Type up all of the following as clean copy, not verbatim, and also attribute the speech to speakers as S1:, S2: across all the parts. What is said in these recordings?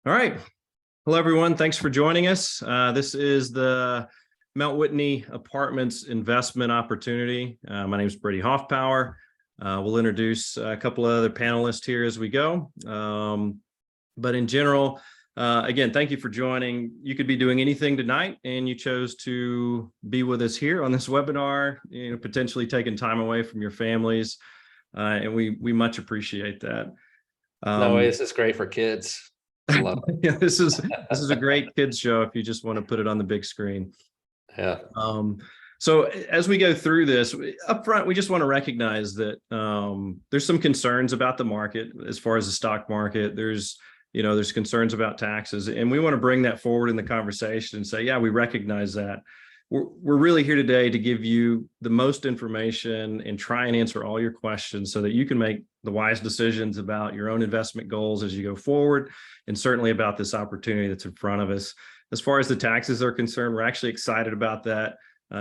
S1: All right. Hello, everyone. Thanks for joining us. This is the Mount Whitney Apartments investment opportunity. My name is Brady Hoffpower. We'll introduce a couple of other panelists here as we go. But in general, again, thank you for joining. You could be doing anything tonight, and you chose to be with us here on this webinar, potentially taking time away from your families. And we much appreciate that.
S2: No way, this is great for kids. I love it.
S1: Yeah, this is a great kids show if you just want to put it on the big screen.
S2: Yeah.
S1: So as we go through this up front, we just want to recognize that there's some concerns about the market as far as the stock market. There's concerns about taxes, and we want to bring that forward in the conversation and say, yeah, we recognize that. We're really here today to give you the most information and try and answer all your questions so that you can make the wise decisions about your own investment goals as you go forward, and certainly about this opportunity that's in front of us. As far as the taxes are concerned, we're actually excited about that,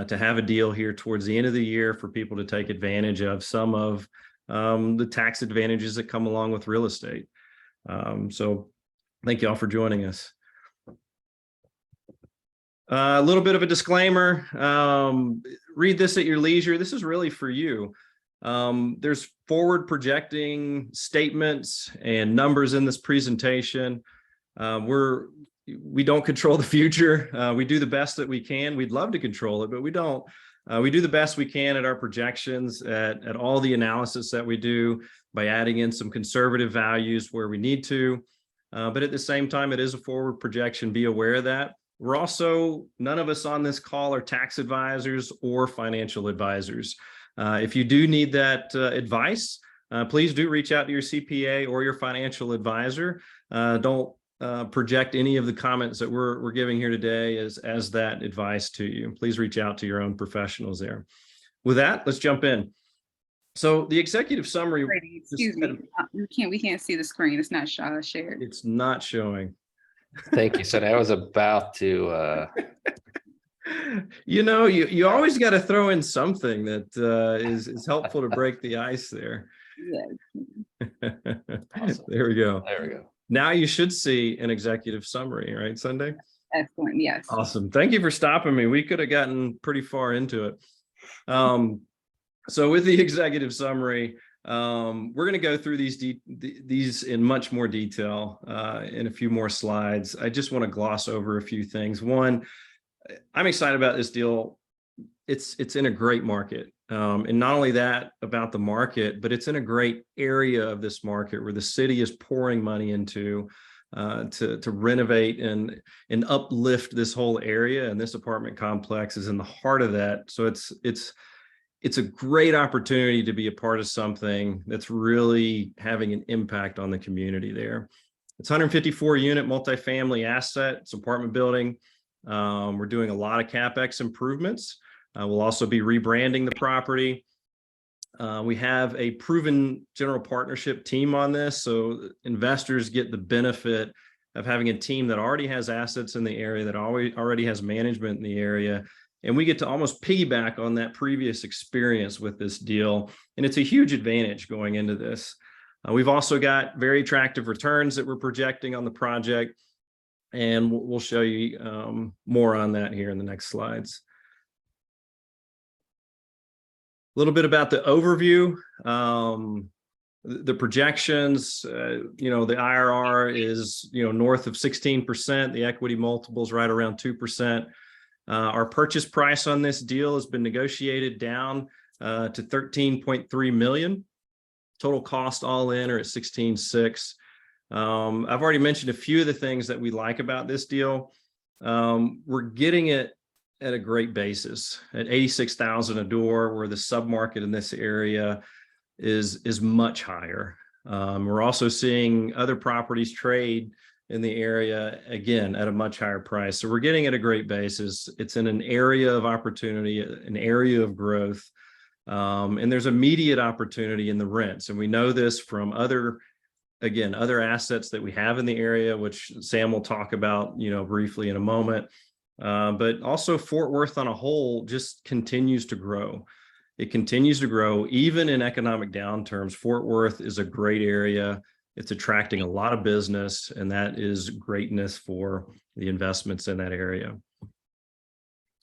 S1: to have a deal here towards the end of the year for people to take advantage of some of the tax advantages that come along with real estate. So thank you all for joining us. A little bit of a disclaimer. Read this at your leisure. This is really for you. There's forward projecting statements and numbers in this presentation. We don't control the future. We do the best that we can. We'd love to control it, but we don't. We do the best we can at our projections, at all the analysis that we do, by adding in some conservative values where we need to. But at the same time, it is a forward projection. Be aware of that. We're also, none of us on this call are tax advisors or financial advisors. If you do need that advice, please do reach out to your CPA or your financial advisor. Don't project any of the comments that we're giving here today as that advice to you. Please reach out to your own professionals there. With that, let's jump in. So the executive summary.
S3: Brady, excuse me, we can't see the screen. It's not shared.
S1: It's not showing.
S2: Thank you. So I was about to.
S1: You always got to throw in something that is helpful to break the ice there.
S3: Yeah.
S2: Awesome.
S1: There we go.
S2: There we go.
S1: Now you should see an executive summary, right, Sunday?
S3: Excellent. Yes.
S1: Awesome. Thank you for stopping me. We could have gotten pretty far into it. So with the executive summary, we're going to go through these in much more detail in a few more slides. I just want to gloss over a few things. One, I'm excited about this deal. It's in a great market. And not only that about the market, but it's in a great area of this market where the city is pouring money into to renovate and uplift this whole area. And this apartment complex is in the heart of that. So it's a great opportunity to be a part of something that's really having an impact on the community there. It's 154 unit multifamily asset. It's apartment building. We're doing a lot of CapEx improvements. We'll also be rebranding the property. We have a proven general partnership team on this, so investors get the benefit of having a team that already has assets in the area, that already has management in the area, and we get to almost piggyback on that previous experience with this deal, and it's a huge advantage going into this. We've also got very attractive returns that we're projecting on the project, and we'll show you more on that here in the next slides. A little bit about the overview, the projections. The IRR is north of 16%. The equity multiple is right around 2%. Our purchase price on this deal has been negotiated down to $13.3 million. Total cost all in are at $16.6 million. I've already mentioned a few of the things that we like about this deal. We're getting it at a great basis at $86,000 a door, where the submarket in this area is much higher. We're also seeing other properties trade in the area, again, at a much higher price. So we're getting at a great basis. It's in an area of opportunity, an area of growth. And there's immediate opportunity in the rents. And we know this from other assets that we have in the area, which Sam will talk about, briefly in a moment. But also Fort Worth on a whole just continues to grow. It continues to grow even in economic downturns. Fort Worth is a great area. It's attracting a lot of business, and that is greatness for the investments in that area.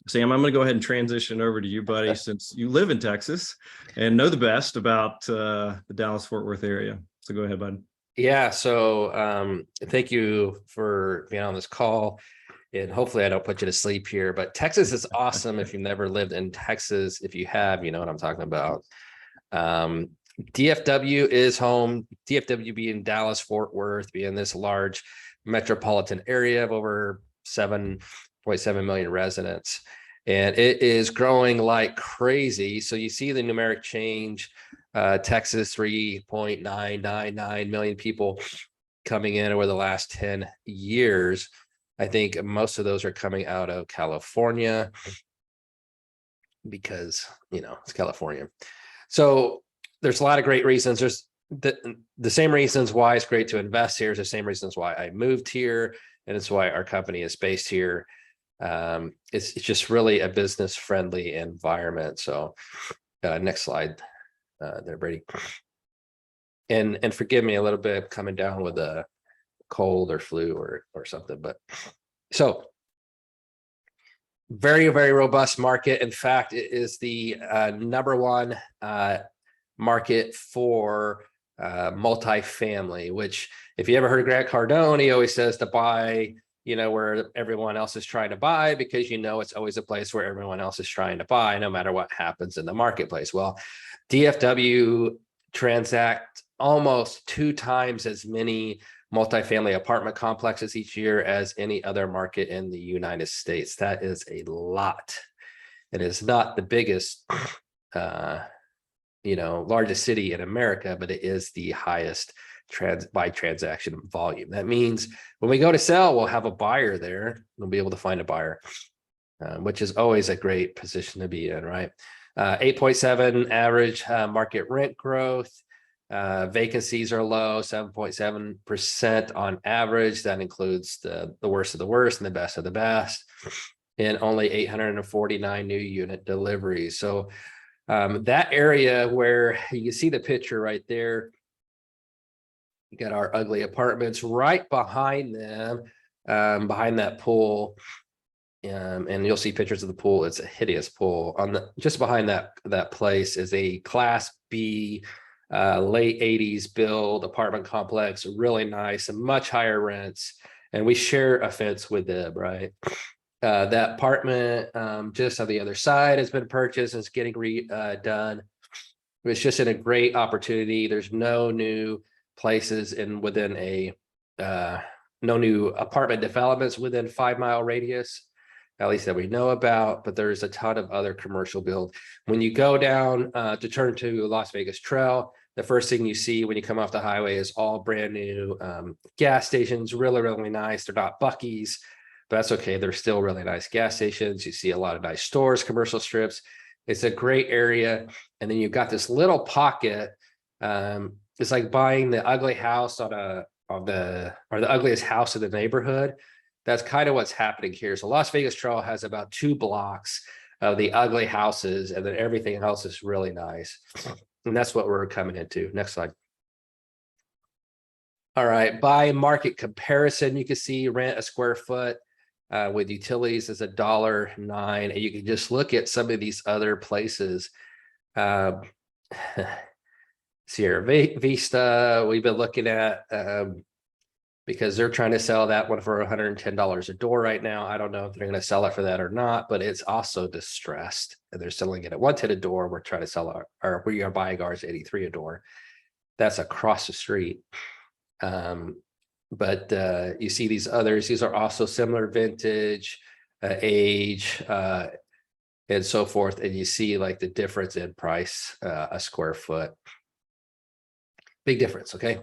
S1: Sam, I'm going to go ahead and transition over to you, buddy, since you live in Texas and know the best about the Dallas-Fort Worth area. So go ahead, bud.
S2: Yeah, so thank you for being on this call. And hopefully I don't put you to sleep here, but Texas is awesome. If you've never lived in Texas, if you have, you know what I'm talking about. DFW is home. DFW being Dallas-Fort Worth, being this large metropolitan area of over 7.7 million residents. And it is growing like crazy. So you see the numeric change, Texas, 3.999 million people coming in over the last 10 years. I think most of those are coming out of California because, you know, it's California. So there's a lot of great reasons. There's the same reasons why it's great to invest here is the same reasons why I moved here, and it's why our company is based here. It's just really a business friendly environment. So next slide there, Brady. And forgive me a little bit coming down with a cold or flu or something, but so very, very robust market. In fact, it is the number one market for multifamily, which if you ever heard of Grant Cardone, he always says to buy, you know, where everyone else is trying to buy, because you know it's always a place where everyone else is trying to buy, no matter what happens in the marketplace. Well, DFW transact almost 2 times as many multifamily apartment complexes each year as any other market in the United States. That is a lot. It is not the biggest, largest city in America, but it is the highest by transaction volume. That means when we go to sell, we'll have a buyer there. We'll be able to find a buyer, which is always a great position to be in, right? 8.7 average market rent growth. Vacancies are low, 7.7% on average. That includes the worst of the worst and the best of the best, and only 849 new unit deliveries. So that area where you can see the picture right there, you got our ugly apartments right behind them, behind that pool. And you'll see pictures of the pool. It's a hideous pool. Just behind that place is a Class B late 80s build apartment complex, really nice and much higher rents. And we share a fence with them, right? That apartment just on the other side has been purchased and it's getting redone. It's just in a great opportunity. There's no new places within no new apartment developments within 5-mile radius, at least that we know about, but there's a ton of other commercial build. When you go down to turn to Las Vegas Trail, the first thing you see when you come off the highway is all brand new gas stations, really, really nice. They're not Buc-ee's, but that's okay. They're still really nice gas stations. You see a lot of nice stores, commercial strips. It's a great area. And then you've got this little pocket. It's like buying the ugly house or the ugliest house in the neighborhood. That's kind of what's happening here. So Las Vegas Trail has about 2 blocks of the ugly houses, and then everything else is really nice. And that's what we're coming into. Next slide. All right, by market comparison, you can see rent a square foot with utilities is $1.09. And you can just look at some of these other places. Sierra Vista, we've been looking at because they're trying to sell that one for $110 a door right now. I don't know if they're going to sell it for that or not, but it's also distressed and they're selling it at $110 a door. We're trying to sell we are buying ours at $83 a door. That's across the street. But you see these others, these are also similar vintage, age, and so forth. And you see like the difference in price, a square foot. Big difference. Okay,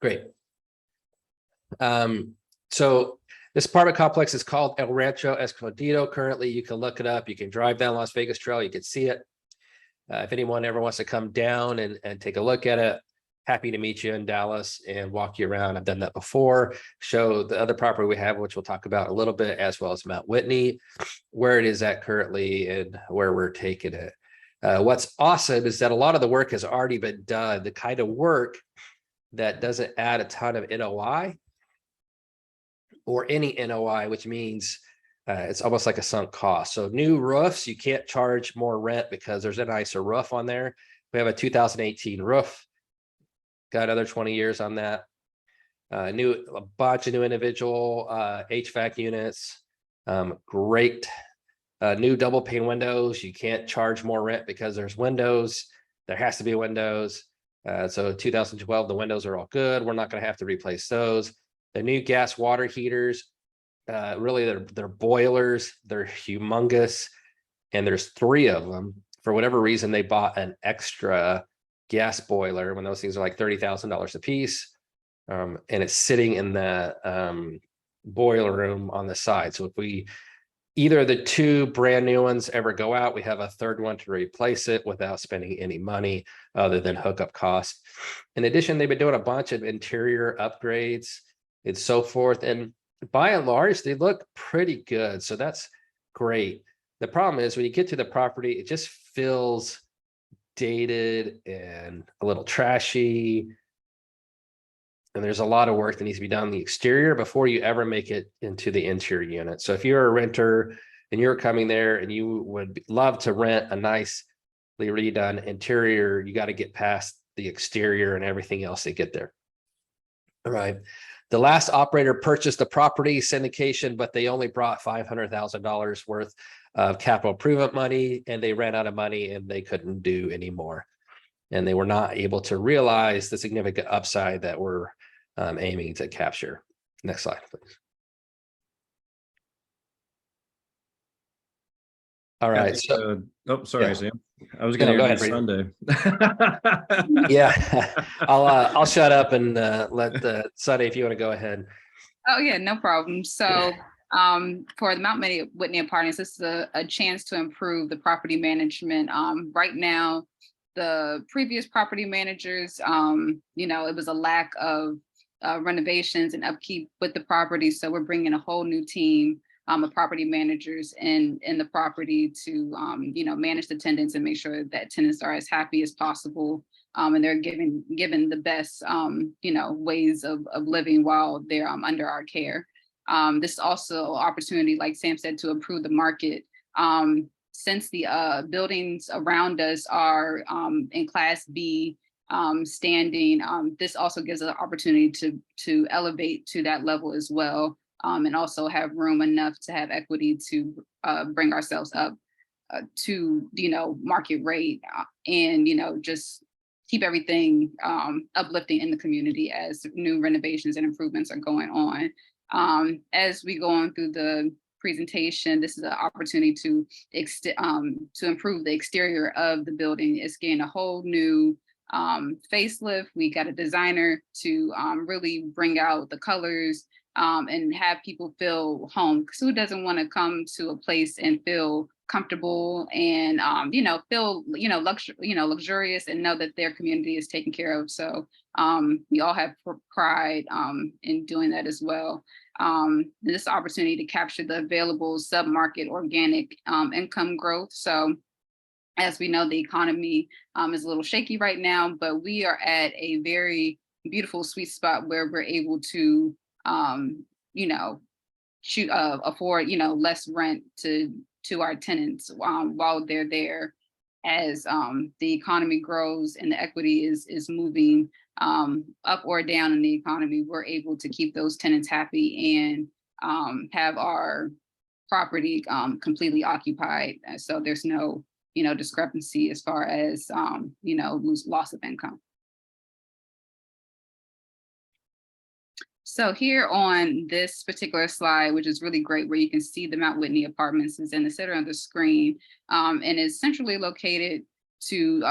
S2: great. So this apartment complex is called El Rancho Escondido. Currently, you can look it up. You can drive down Las Vegas Trail. You can see it. If anyone ever wants to come down and take a look at it, happy to meet you in Dallas and walk you around. I've done that before. Show the other property we have, which we'll talk about a little bit, as well as Mount Whitney, where it is at currently and where we're taking it. What's awesome is that a lot of the work has already been done. The kind of work that doesn't add a ton of NOI or any NOI, which means it's almost like a sunk cost. So new roofs, you can't charge more rent because there's a nicer roof on there. We have a 2018 roof, got another 20 years on that. A bunch of new individual HVAC units, great new double pane windows. You can't charge more rent because there's windows. There has to be windows. So 2012, the windows are all good. We're not going to have to replace those. The new gas water heaters, really they're boilers. They're humongous, and there's 3 of them. For whatever reason, they bought an extra gas boiler when those things are like $30,000 a piece. And it's sitting in the boiler room on the side. So if either of the 2 brand new ones ever go out, we have a 3rd one to replace it without spending any money other than hookup costs. In addition, they've been doing a bunch of interior upgrades and so forth. And by and large, they look pretty good. So that's great. The problem is when you get to the property, it just feels dated and a little trashy. And there's a lot of work that needs to be done on the exterior before you ever make it into the interior unit. So if you're a renter and you're coming there and you would love to rent a nicely redone interior, you got to get past the exterior and everything else to get there. All right. The last operator purchased the property syndication, but they only brought $500,000 worth of capital improvement money, and they ran out of money and they couldn't do any more. And they were not able to realize the significant upside that we're aiming to capture. Next slide, please. All right. So,
S1: oh, sorry,
S2: yeah.
S1: Sam. I was going to
S2: go
S1: go
S2: ahead,
S1: Sunday.
S2: Yeah, I'll shut up and let Sunday, if you want to go ahead.
S3: Oh yeah, no problem. So for the Mount Whitney Apartments, this is a chance to improve the property management. Right now, the previous property managers, it was a lack of renovations and upkeep with the property. So we're bringing a whole new team of property managers in the property to, manage the tenants and make sure that tenants are as happy as possible. And they're given the best, ways of living while they're under our care. This is also an opportunity, like Sam said, to improve the market. Since the buildings around us are in Class B standing, this also gives us an opportunity to elevate to that level as well, and also have room enough to have equity to bring ourselves up to market rate, and just keep everything uplifting in the community as new renovations and improvements are going on. As we go on through the presentation, this is an opportunity to improve the exterior of the building. It's getting a whole new facelift. We got a designer to really bring out the colors and have people feel home. Because who doesn't want to come to a place and feel comfortable and feel luxurious and know that their community is taken care of. So we all have pride in doing that as well. This opportunity to capture the available sub-market organic income growth. So as we know, the economy is a little shaky right now, but we are at a very beautiful sweet spot where we're able to afford less rent to our tenants while they're there. As the economy grows and the equity is moving up or down in the economy, we're able to keep those tenants happy and have our property completely occupied. So there's no discrepancy as far as loss of income. So here on this particular slide, which is really great, where you can see the Mount Whitney Apartments is in the center of the screen, and is centrally located to,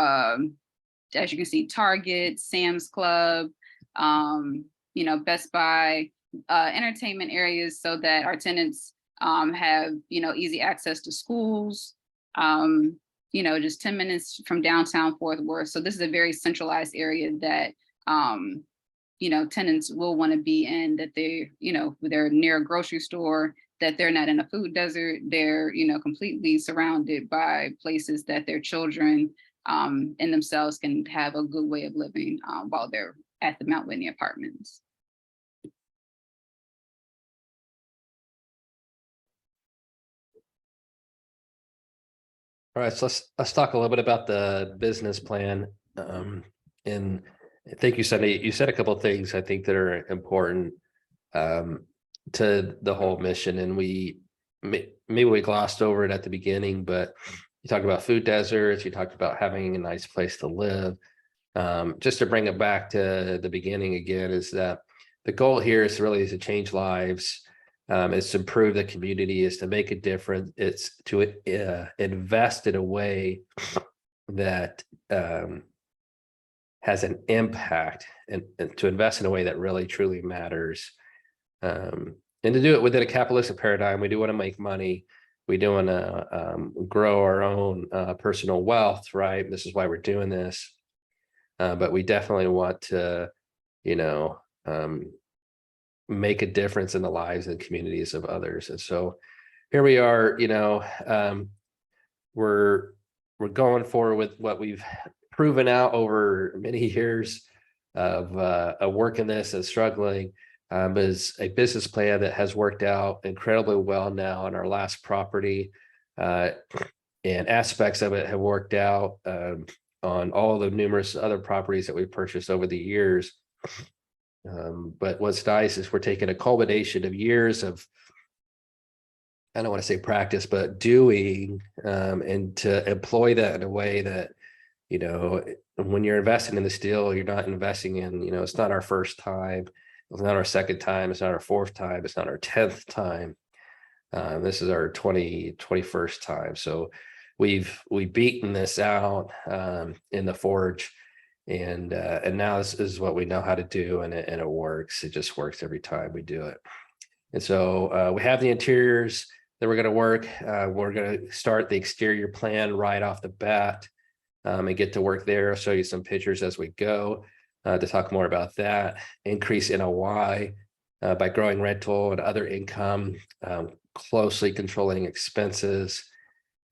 S3: as you can see, Target, Sam's Club, Best Buy, entertainment areas, so that our tenants have easy access to schools, just 10 minutes from downtown Fort Worth. So this is a very centralized area that tenants will want to be in, that they're near a grocery store, that they're not in a food desert. They're, completely surrounded by places that their children and themselves can have a good way of living while they're at the Mount Whitney Apartments.
S2: All right, so let's talk a little bit about the business plan. And thank you, Sunday. You said a couple of things I think that are important to the whole mission, and maybe we glossed over it at the beginning, but you talked about food deserts, you talked about having a nice place to live. Just to bring it back to the beginning again, is that the goal here is really to change lives. It's to improve the community, is to make a difference. It's to invest in a way that has an impact, and to invest in a way that really truly matters. And to do it within a capitalistic paradigm. We do want to make money. We do want to grow our own personal wealth, right? This is why we're doing this. But we definitely want to, make a difference in the lives and communities of others. And so here we are, we're going forward with what we've proven out over many years of working this and struggling, is a business plan that has worked out incredibly well now on our last property, and aspects of it have worked out on all the numerous other properties that we've purchased over the years. But what's nice is we're taking a culmination of years of, I don't want to say practice, but doing, and to employ that in a way that, when you're investing in this deal, you're not investing in, it's not our first time, it's not our second time, it's not our fourth time, it's not our 10th time. This is our 21st time. So we've beaten this out in the forge, and now this is what we know how to do, and it works. It just works every time we do it. And so we have the interiors that we're going to work. We're going to start the exterior plan right off the bat, and get to work there. I'll show you some pictures as we go to talk more about that. Increase NOI by growing rental and other income, closely controlling expenses.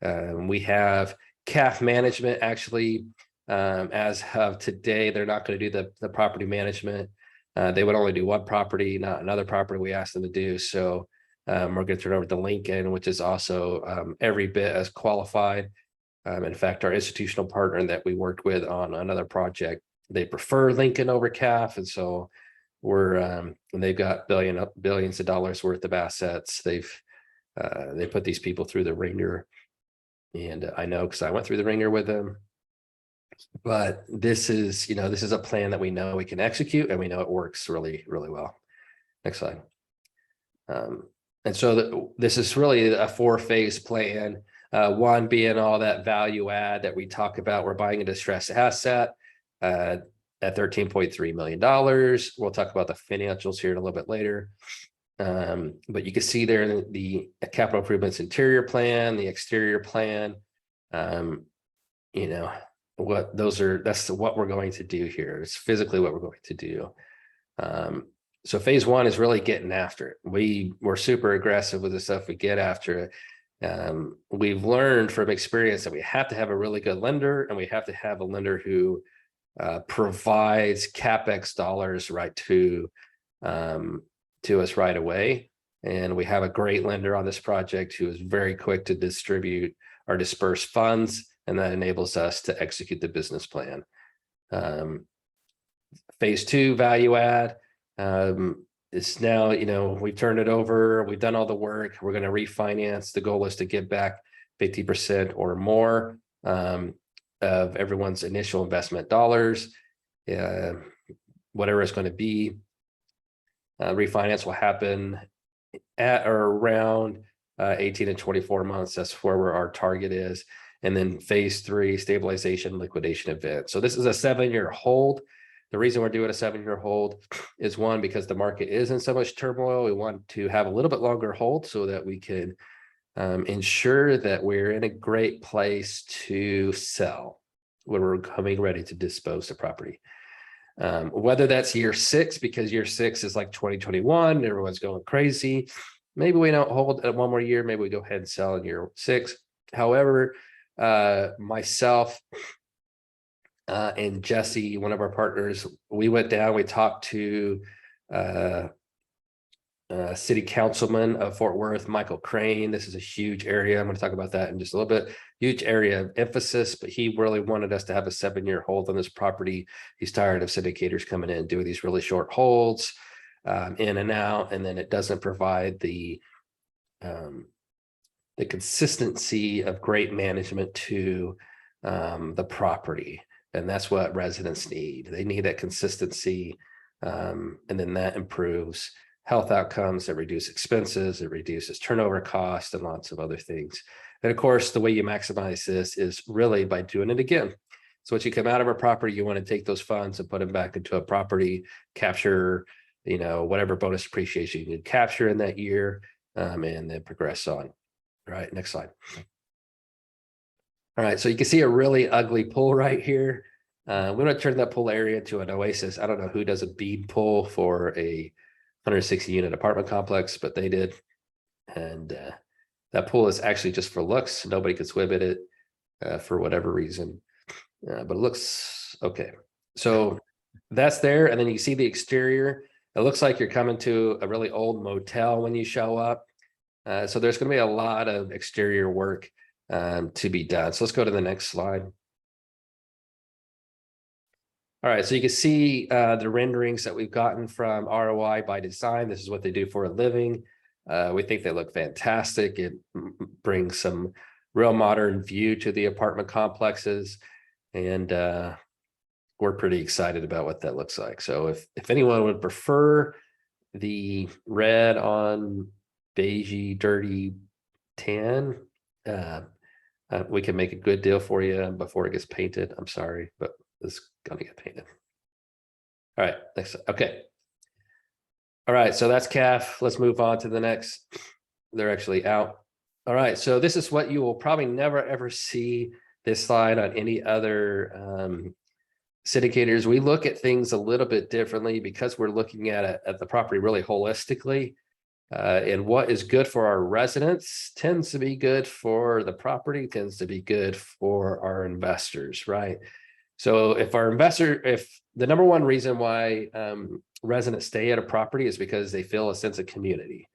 S2: We have CAF management. Actually, as of today, they're not going to do the property management. They would only do one property, not another property we asked them to do. So we're going to turn over to Lincoln, which is also every bit as qualified. In fact, our institutional partner that we worked with on another project, they prefer Lincoln over CAF. And so they've got billions of dollars worth of assets. They put these people through the ringer. And I know, because I went through the ringer with them. But this is a plan that we know we can execute, and we know it works really, really well. Next slide. And so this is really a 4-phase plan. One being all that value add that we talk about. We're buying a distressed asset at $13.3 million. We'll talk about the financials here in a little bit later. But you can see there the capital improvements interior plan, the exterior plan. That's what we're going to do here. It's physically what we're going to do. So phase one is really getting after it. We're super aggressive with the stuff we get after it. We've learned from experience that we have to have a really good lender, and we have to have a lender who provides CapEx dollars right to us right away. And we have a great lender on this project who is very quick to distribute or disperse funds, and that enables us to execute the business plan. Phase two, value add. It's now, we've turned it over, we've done all the work, we're going to refinance. The goal is to give back 50% or more of everyone's initial investment dollars, whatever it's going to be. Refinance will happen at or around 18 to 24 months. That's where our target is. And then phase three, stabilization, liquidation event. So this is a 7-year hold. The reason we're doing a 7-year hold is, one, because the market is in so much turmoil. We want to have a little bit longer hold so that we can ensure that we're in a great place to sell when we're coming ready to dispose the property. Whether that's year 6, because year 6 is like 2021, everyone's going crazy. Maybe we don't hold it one more year. Maybe we go ahead and sell in year 6. However, myself and Jesse, one of our partners, we went down, we talked to city councilman of Fort Worth, Michael Crane. This is a huge area. I'm going to talk about that in just a little bit. Huge area of emphasis, but he really wanted us to have a 7-year hold on this property. He's tired of syndicators coming in and doing these really short holds, in and out, and then it doesn't provide the consistency of great management to the property. And that's what residents need. They need that consistency, and then that improves health outcomes, that reduce expenses, it reduces turnover cost, and lots of other things. And of course, the way you maximize this is really by doing it again. So once you come out of a property, you want to take those funds and put them back into a property, capture, whatever bonus appreciation you can capture in that year, and then progress on. All right, next slide. All right, so you can see a really ugly pool right here. We're going to turn that pool area into an oasis. I don't know who does a bead pool for a 160 unit apartment complex, but they did. And that pool is actually just for looks. Nobody could swim in it for whatever reason, but it looks okay. So that's there. And then you see the exterior. It looks like you're coming to a really old motel when you show up. So there's going to be a lot of exterior work to be done. So let's go to the next slide. All right, so you can see the renderings that we've gotten from ROI by Design. This is what they do for a living. We think they look fantastic. It brings some real modern view to the apartment complexes. And we're pretty excited about what that looks like. So if anyone would prefer the red on beigey, dirty tan, we can make a good deal for you before it gets painted. I'm sorry, but it's gonna get painted. All right, next. Okay. All right, so that's CAF. Let's move on to the next. They're actually out. All right, so this is what you will probably never ever see this slide on any other syndicators. We look at things a little bit differently because we're looking at the property really holistically. And what is good for our residents tends to be good for the property, tends to be good for our investors, right? So if the number one reason why residents stay at a property is because they feel a sense of community.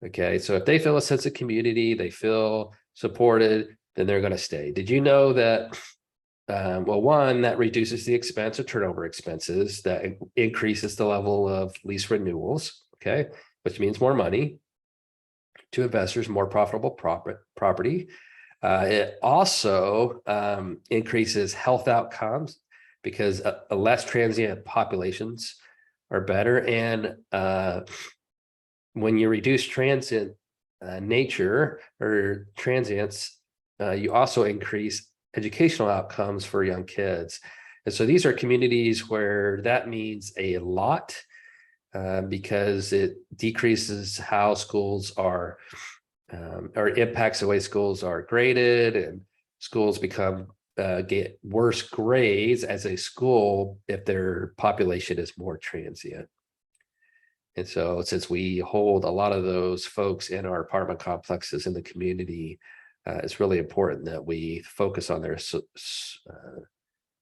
S2: Okay, so if they feel a sense of community, they feel supported, then they're going to stay. Did you know that? Well, one, that reduces the expense of turnover expenses, that increases the level of lease renewals, okay, which means more money to investors, more profitable property. It also increases health outcomes because less transient populations are better. And when you reduce transient nature or transients, you also increase educational outcomes for young kids. And so these are communities where that means a lot because it decreases how schools are or impacts the way schools are graded, and schools get worse grades as a school if their population is more transient. And so since we hold a lot of those folks in our apartment complexes in the community, it's really important that we focus on their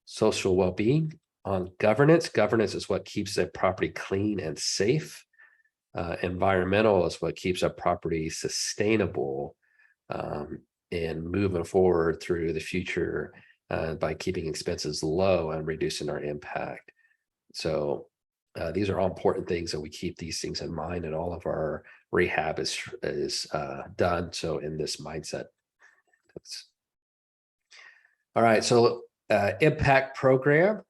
S2: social well-being, on governance. Governance is what keeps a property clean and safe. Environmental is what keeps a property sustainable and moving forward through the future by keeping expenses low and reducing our impact. So these are all important things, and we keep these things in mind, and all of our rehab is done so in this mindset. All right, so impact program.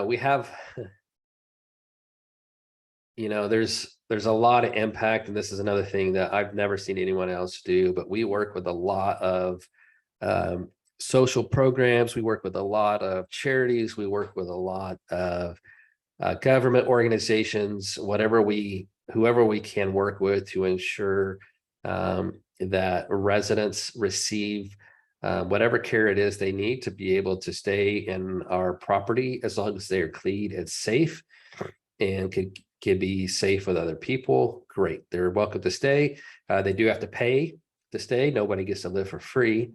S2: We have, there's a lot of impact, and this is another thing that I've never seen anyone else do, but we work with a lot of social programs. We work with a lot of charities. We work with a lot of government organizations, whoever we can work with to ensure that residents receive whatever care it is they need to be able to stay in our property, as long as they are clean and safe and can be safe with other people. Great, they're welcome to stay. They do have to pay to stay. Nobody gets to live for free.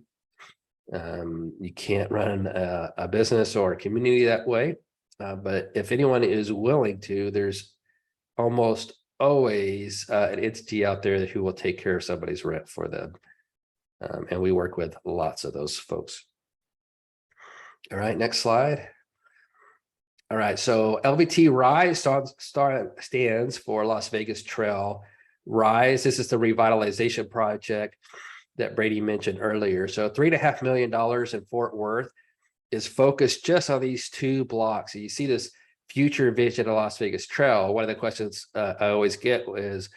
S2: You can't run a business or a community that way. But if anyone is willing to, there's almost always an entity out there who will take care of somebody's rent for them. And we work with lots of those folks. All right, next slide. All right, so LVT RISE stands for Las Vegas Trail RISE. This is the revitalization project that Brady mentioned earlier. So $3.5 million in Fort Worth is focused just on these 2 blocks. So you see this future vision of Las Vegas Trail. One of the questions I always get is,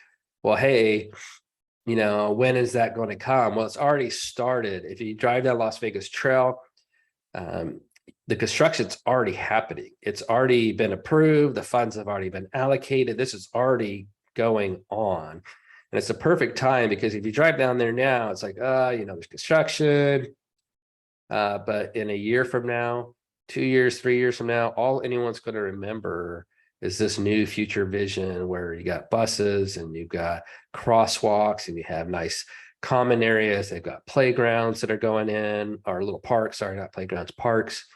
S2: well, hey, when is that going to come? Well, it's already started. If you drive down Las Vegas Trail, the construction's already happening. It's already been approved. The funds have already been allocated. This is already going on. And it's a perfect time because if you drive down there now, it's like, there's construction. But in a year from now, 2 years, 3 years from now, all anyone's going to remember is this new future vision where you got buses and you've got crosswalks and you have nice common areas. They've got playgrounds that are going in, or little parks, sorry, not playgrounds, parks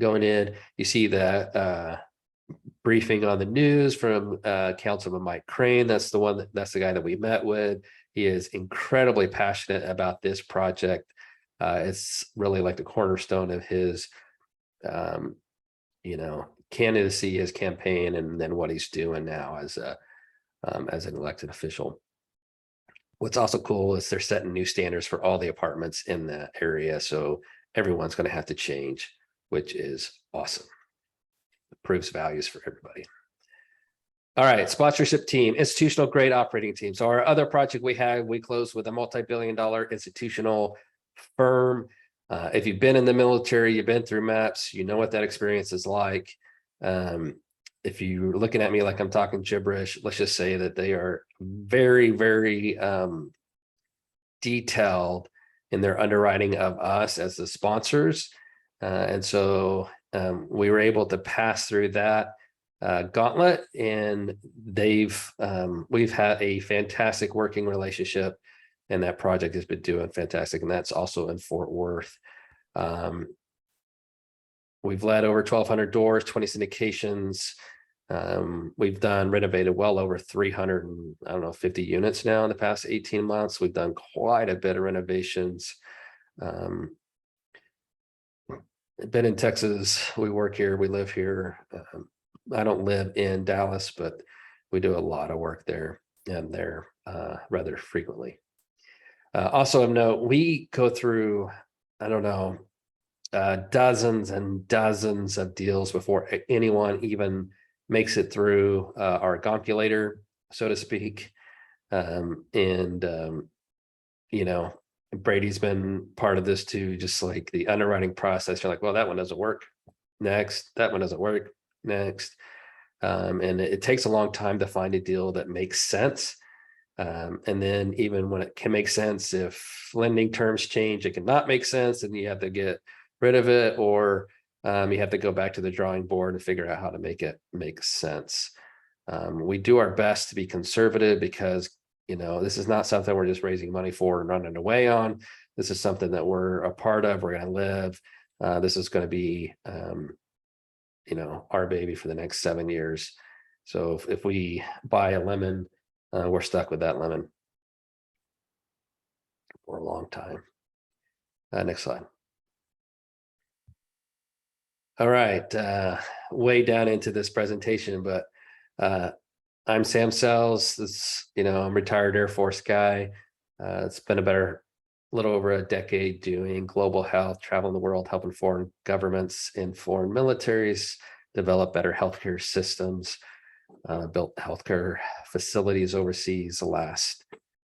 S2: going in. You see the briefing on the news from Councilman Mike Crane. That's the guy that we met with. He is incredibly passionate about this project. It's really like the cornerstone of his candidacy, his campaign, and then what he's doing now as an elected official. What's also cool is they're setting new standards for all the apartments in the area. So everyone's going to have to change, which is awesome. It proves values for everybody. All right, sponsorship team, institutional grade operating team. So our other project we closed with a multi-billion-dollar institutional firm. If you've been in the military, you've been through MAPS, you know what that experience is like. If you're looking at me like I'm talking gibberish, let's just say that they are very, very detailed in their underwriting of us as the sponsors. And so we were able to pass through that gauntlet, and we've had a fantastic working relationship, and that project has been doing fantastic. And that's also in Fort Worth. We've led over 1,200 doors, 20 syndications. We've renovated well over 350 units now in the past 18 months. We've done quite a bit of renovations. Been in Texas. We work here. We live here. I don't live in Dallas, but we do a lot of work there and there rather frequently. Also of note, we go through, dozens and dozens of deals before anyone even makes it through our gonculator, so to speak. Brady's been part of this too, just like the underwriting process. You're like, well, that one doesn't work. Next, that one doesn't work. Next. And it takes a long time to find a deal that makes sense. And then even when it can make sense, if lending terms change, it cannot make sense, and you have to get rid of it, or you have to go back to the drawing board and figure out how to make it make sense. We do our best to be conservative because, this is not something we're just raising money for and running away on. This is something that we're a part of. We're going to live. This is going to be, our baby for the next 7 years. So if we buy a lemon, we're stuck with that lemon for a long time. Next slide. All right, way down into this presentation, but I'm Sam Sells. I'm a retired Air Force guy. It's been a little over a decade doing global health, traveling the world, helping foreign governments and foreign militaries develop better healthcare systems. Built healthcare facilities overseas. The last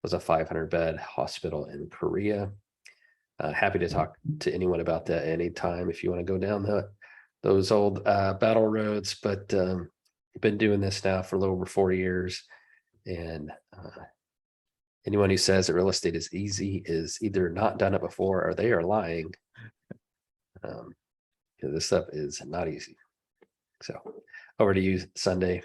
S2: was a 500-bed hospital in Korea. Happy to talk to anyone about that anytime if you want to go down those old battle roads. But been doing this now for a little over 40 years. And anyone who says that real estate is easy is either not done it before or they are lying. This stuff is not easy. So over to you, Sunday.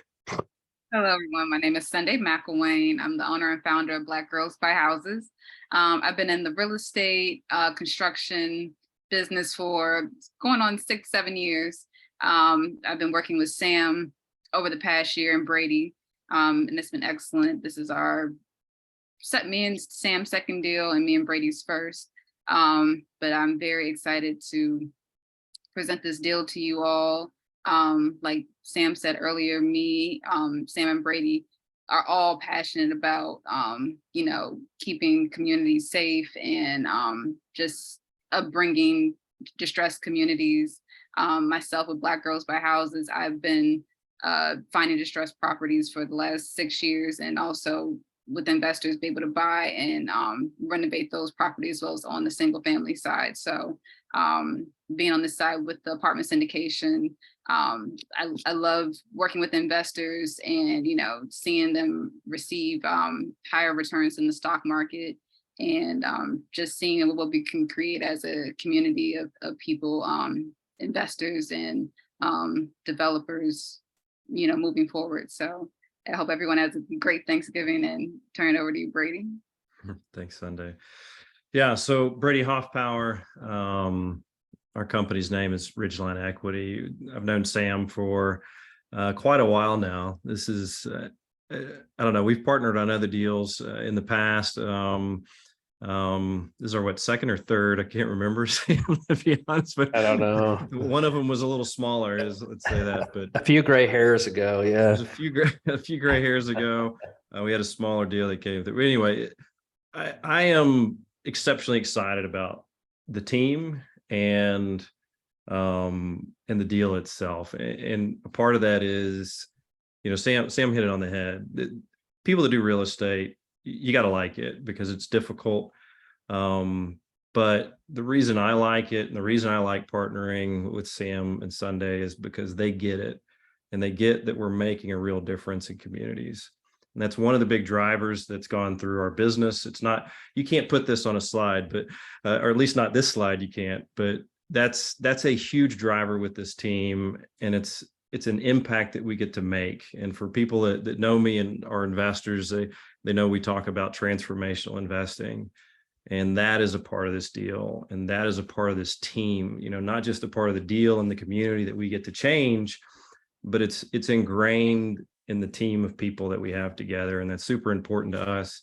S3: Hello, everyone. My name is Sunday McElwain. I'm the owner and founder of Black Girls Buy Houses. I've been in the real estate, construction business for going on 6, 7 years. I've been working with Sam over the past year and Brady, and it's been excellent. This is me and Sam's second deal and me and Brady's first. But I'm very excited to present this deal to you all. Like Sam said earlier, Sam and Brady are all passionate about, keeping communities safe and just bringing distressed communities. Myself with Black Girls Buy Houses, I've been finding distressed properties for the last 6 years, and also with investors be able to buy and renovate those properties as well as on the single family side. So being on this side with the apartment syndication, I love working with investors and, seeing them receive higher returns in the stock market, and just seeing what we can create as a community of people, investors and developers, moving forward. So I hope everyone has a great Thanksgiving, and turn it over to you, Brady.
S1: Thanks, Sunday. Yeah, so Brady Hoffpower, our company's name is Ridgeline Equity. I've known Sam for quite a while now. This is, I don't know, we've partnered on other deals in the past. This is our second or third? I can't remember, Sam, to be honest, but
S2: I don't know.
S1: one of them was a little smaller, let's say that. But
S2: A few gray hairs ago,
S1: it
S2: yeah.
S1: was a few gray hairs ago. We had a smaller deal that came through. Anyway, I am exceptionally excited about the team and the deal itself. And a part of that is, Sam hit it on the head. People that do real estate, you got to like it because it's difficult. But the reason I like it and the reason I like partnering with Sam and Sunday is because they get it, and they get that we're making a real difference in communities. And that's one of the big drivers that's gone through our business. It's not, you can't put this on a slide, but, or at least not this slide, you can't, but that's a huge driver with this team. And it's an impact that we get to make. And for people that know me and are investors, they know we talk about transformational investing. And that is a part of this deal. And that is a part of this team, not just a part of the deal and the community that we get to change, but it's ingrained in the team of people that we have together. And that's super important to us.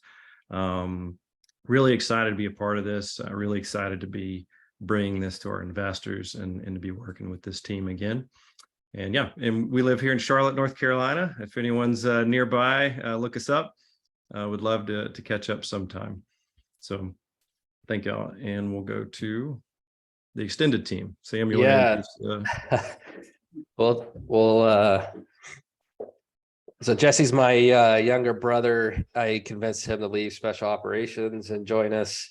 S1: Really excited to be a part of this. Really excited to be bringing this to our investors and to be working with this team again. And yeah, and we live here in Charlotte, North Carolina. If anyone's nearby, look us up. Would love to catch up sometime. So thank y'all. And we'll go to the extended team. Sam, you want to
S2: Well, so Jesse's my younger brother. I convinced him to leave special operations and join us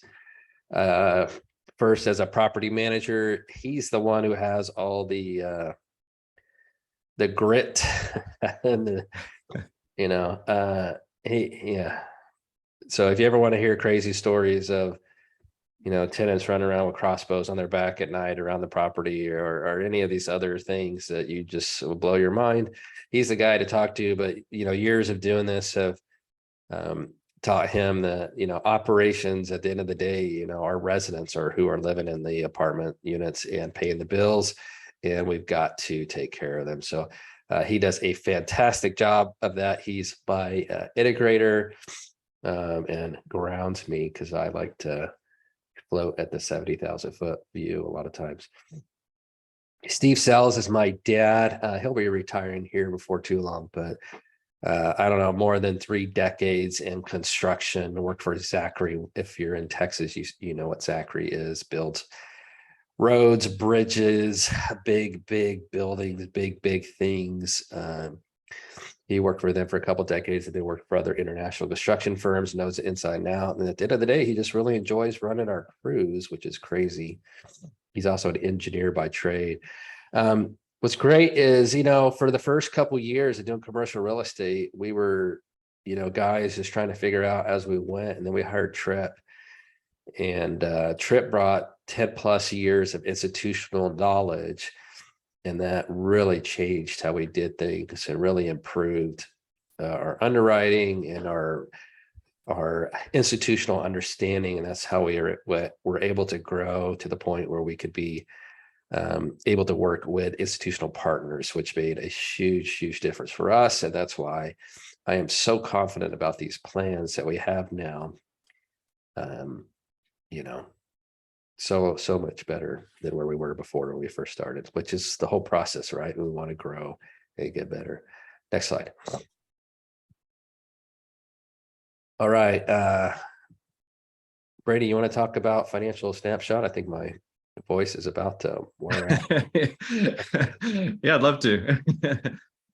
S2: first as a property manager. He's the one who has all the grit and yeah. So if you ever want to hear crazy stories of tenants running around with crossbows on their back at night around the property, or any of these other things that you just will blow your mind, he's the guy to talk to. But years of doing this have taught him that operations at the end of the day, our residents are who are living in the apartment units and paying the bills, and we've got to take care of them. So he does a fantastic job of that. He's my integrator and grounds me, because I like to float at the 70,000 foot view a lot of times. Steve Sells is my dad. He'll be retiring here before too long, but I don't know, more than 3 decades in construction. Worked for Zachary. If you're in Texas, you know what Zachary is. Builds roads, bridges, big buildings, big things. He worked for them for a couple of decades, and then worked for other international construction firms, knows it inside and out. And at the end of the day, he just really enjoys running our crews, which is crazy. He's also an engineer by trade. What's great is, for the first couple of years of doing commercial real estate, we were, guys just trying to figure out as we went. And then we hired Tripp, and Tripp brought 10 plus years of institutional knowledge. And that really changed how we did things and really improved our underwriting and our institutional understanding, and that's how we're able to grow to the point where we could be able to work with institutional partners, which made a huge difference for us. And that's why I am so confident about these plans that we have now. You know, so much better than where we were before when we first started, which is the whole process, right? We want to grow and get better. Next slide. All right. Brady, you want to talk about financial snapshot? I think my voice is about to wear out.
S1: Yeah, I'd love to.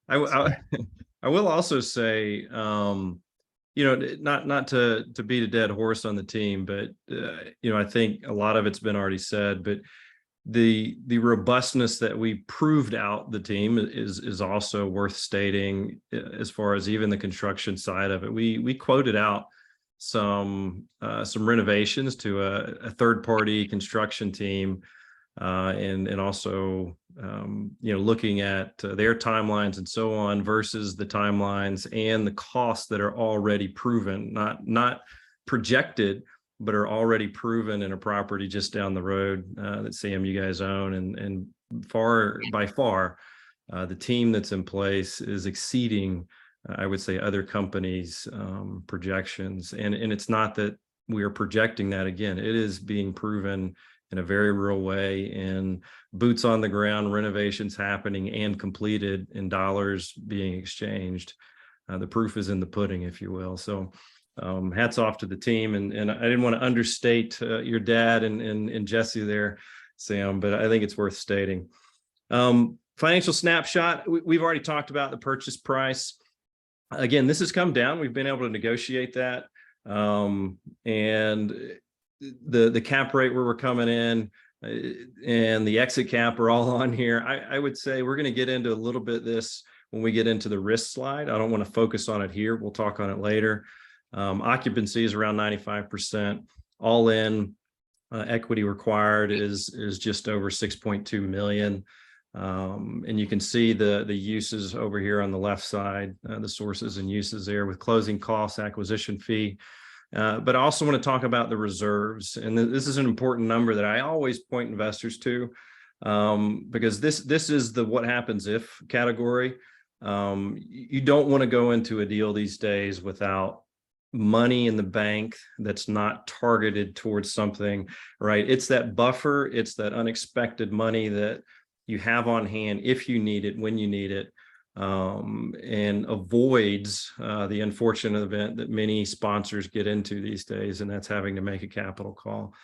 S1: I will also say, not to beat a dead horse on the team, but I think a lot of it's been already said, but the robustness that we proved out the team is also worth stating, as far as even the construction side of it. We quoted out some renovations to a third-party construction team, and also looking at their timelines and so on versus the timelines and the costs that are already proven, not projected, but are already proven in a property just down the road that Sam, you guys own, and by far the team that's in place is exceeding, I would say, other companies' projections. And it's not that we are projecting that. Again, it is being proven in a very real way, and boots on the ground, renovations happening and completed, and dollars being exchanged. The proof is in the pudding, if you will. So hats off to the team. And I didn't want to understate your dad and Jesse there, Sam, but I think it's worth stating. Financial snapshot, we've already talked about the purchase price. Again, this has come down. We've been able to negotiate that. And the cap rate where we're coming in and the exit cap are all on here. I would say we're going to get into a little bit this when we get into the risk slide. I don't want to focus on it here. We'll talk on it later. Occupancy is around 95%. All in, equity required is just over 6.2 million. And you can see the uses over here on the left side, the sources and uses there with closing costs, acquisition fee. But I also want to talk about the reserves. And this is an important number that I always point investors to, because this is the what happens if category. You don't want to go into a deal these days without money in the bank that's not targeted towards something, right? It's that buffer, it's that unexpected money that you have on hand if you need it, when you need it, and avoids the unfortunate event that many sponsors get into these days, and that's having to make a capital call.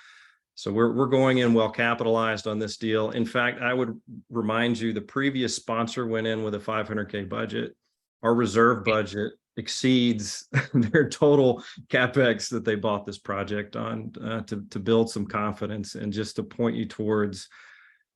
S1: So we're going in well capitalized on this deal. In fact, I would remind you, the previous sponsor went in with a $500K budget. Our reserve budget exceeds their total CapEx that they bought this project on, to build some confidence and just to point you towards,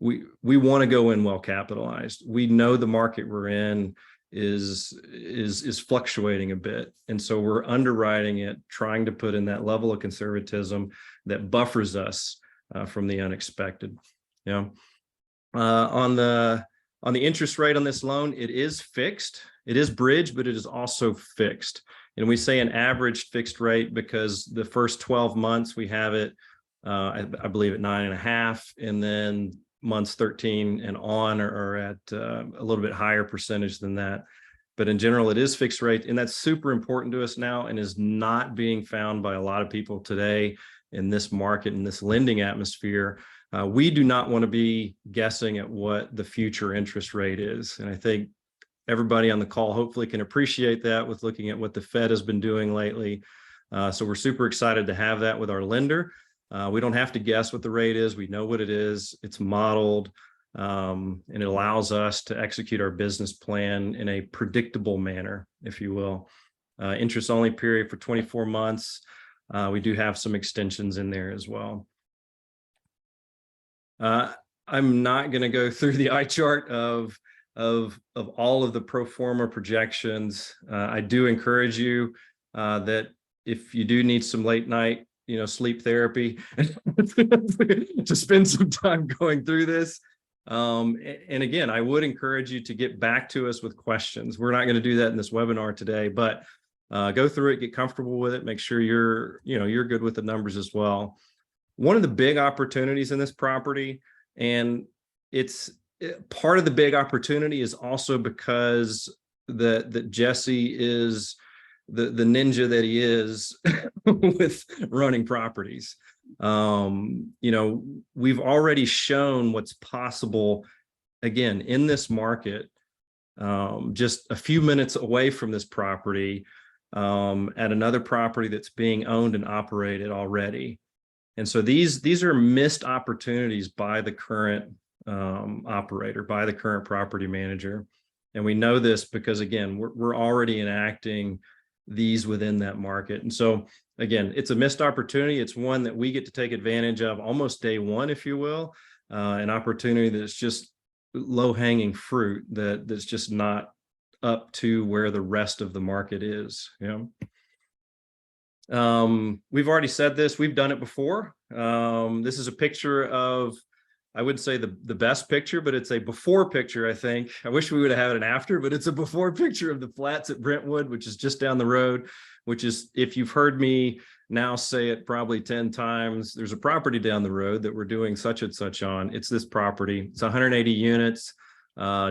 S1: we want to go in well capitalized. We know the market we're in is fluctuating a bit, and so we're underwriting it, trying to put in that level of conservatism that buffers us from the unexpected. On the interest rate on this loan, it is fixed. It is bridge, but it is also fixed. And we say an average fixed rate because the first 12 months we have it, I believe, at 9.5, and then months 13 and on are at a little bit higher percentage than that. But in general, it is fixed rate, and that's super important to us now and is not being found by a lot of people today in this market, in this lending atmosphere. We do not want to be guessing at what the future interest rate is. And I think everybody on the call hopefully can appreciate that with looking at what the Fed has been doing lately. So we're super excited to have that with our lender. We don't have to guess what the rate is. We know what it is. It's modeled, and it allows us to execute our business plan in a predictable manner, if you will. Interest only period for 24 months. We do have some extensions in there as well. I'm not going to go through the eye chart of all of the pro forma projections. I do encourage you that if you do need some late night, sleep therapy, to spend some time going through this. And again, I would encourage you to get back to us with questions. We're not going to do that in this webinar today, but go through it, get comfortable with it, make sure you're good with the numbers as well. One of the big opportunities in this property, and it's part of the big opportunity is also because that Jesse is the ninja that he is with running properties. We've already shown what's possible, again, in this market, just a few minutes away from this property, at another property that's being owned and operated already. And so these are missed opportunities by the current operator, by the current property manager. And we know this because, again, we're already enacting these within that market. And so, again, it's a missed opportunity. It's one that we get to take advantage of almost day one, if you will, an opportunity that's just low-hanging fruit that's just not up to where the rest of the market is. We've already said this, we've done it before. This is a picture of, I wouldn't say the best picture, but it's a before picture, I think. I wish we would have had an after, but it's a before picture of the flats at Brentwood, which is just down the road, which is, if you've heard me now say it probably 10 times, there's a property down the road that we're doing such and such on. It's this property. It's 180 units,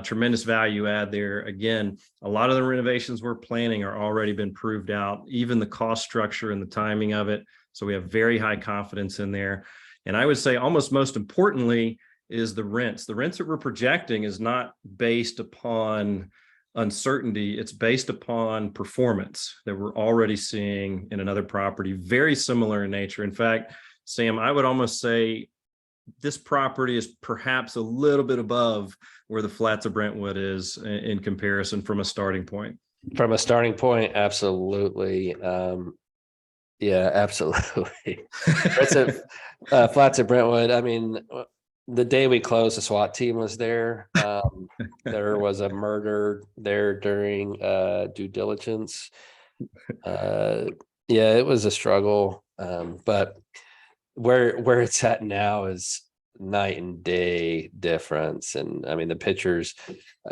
S1: tremendous value add there. Again, a lot of the renovations we're planning are already been proved out, even the cost structure and the timing of it. So we have very high confidence in there. And I would say almost most importantly is the rents. The rents that we're projecting is not based upon uncertainty. It's based upon performance that we're already seeing in another property, very similar in nature. In fact, Sam, I would almost say this property is perhaps a little bit above where the flats of Brentwood is in comparison from a starting point.
S2: From a starting point, absolutely. Yeah, absolutely. That's a flats at Brentwood. I mean, the day we closed, the SWAT team was there. There was a murder there during due diligence. Yeah, it was a struggle. But where it's at now is night and day difference. And I mean, the pictures,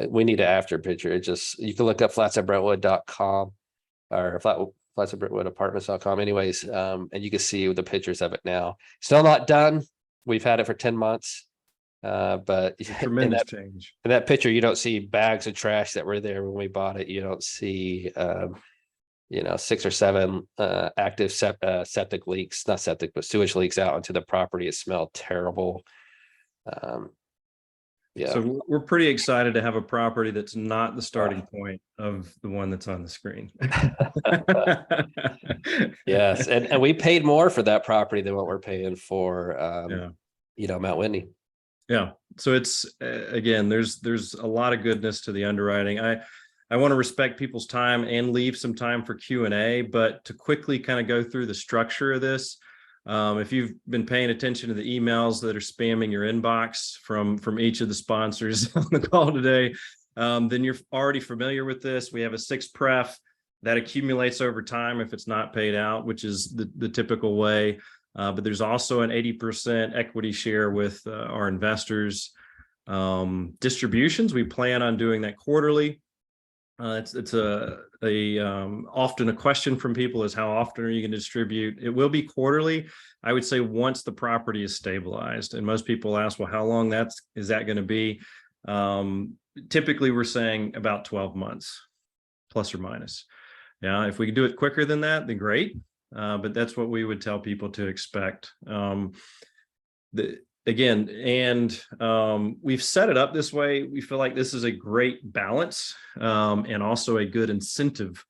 S2: we need an after picture. It just, you can look up flatsatbrentwood.com or flatsatbrentwoodapartments.com anyways. And you can see the pictures of it now. Still not done. We've had it for 10 months. But
S1: Tremendous change.
S2: In that picture, you don't see bags of trash that were there when we bought it. You don't see, 6 or 7 active septic leaks, not septic, but sewage leaks out onto the property. It smelled terrible. Yeah.
S1: So we're pretty excited to have a property that's not the starting point of the one that's on the screen.
S2: Yes. And we paid more for that property than what we're paying for, Mount Whitney.
S1: Yeah. So it's, again, there's a lot of goodness to the underwriting. I want to respect people's time and leave some time for Q&A, but to quickly kind of go through the structure of this, if you've been paying attention to the emails that are spamming your inbox from each of the sponsors on the call today, then you're already familiar with this. We have a 6 pref that accumulates over time if it's not paid out, which is the typical way. But there's also an 80% equity share with our investors. Distributions, we plan on doing that quarterly. It's often a question from people is how often are you going to distribute? It will be quarterly. I would say once the property is stabilized, and most people ask, well, how long is that going to be? Typically, we're saying about 12 months, plus or minus. Now, if we can do it quicker than that, then great. But that's what we would tell people to expect. We've set it up this way. We feel like this is a great balance and also a good incentive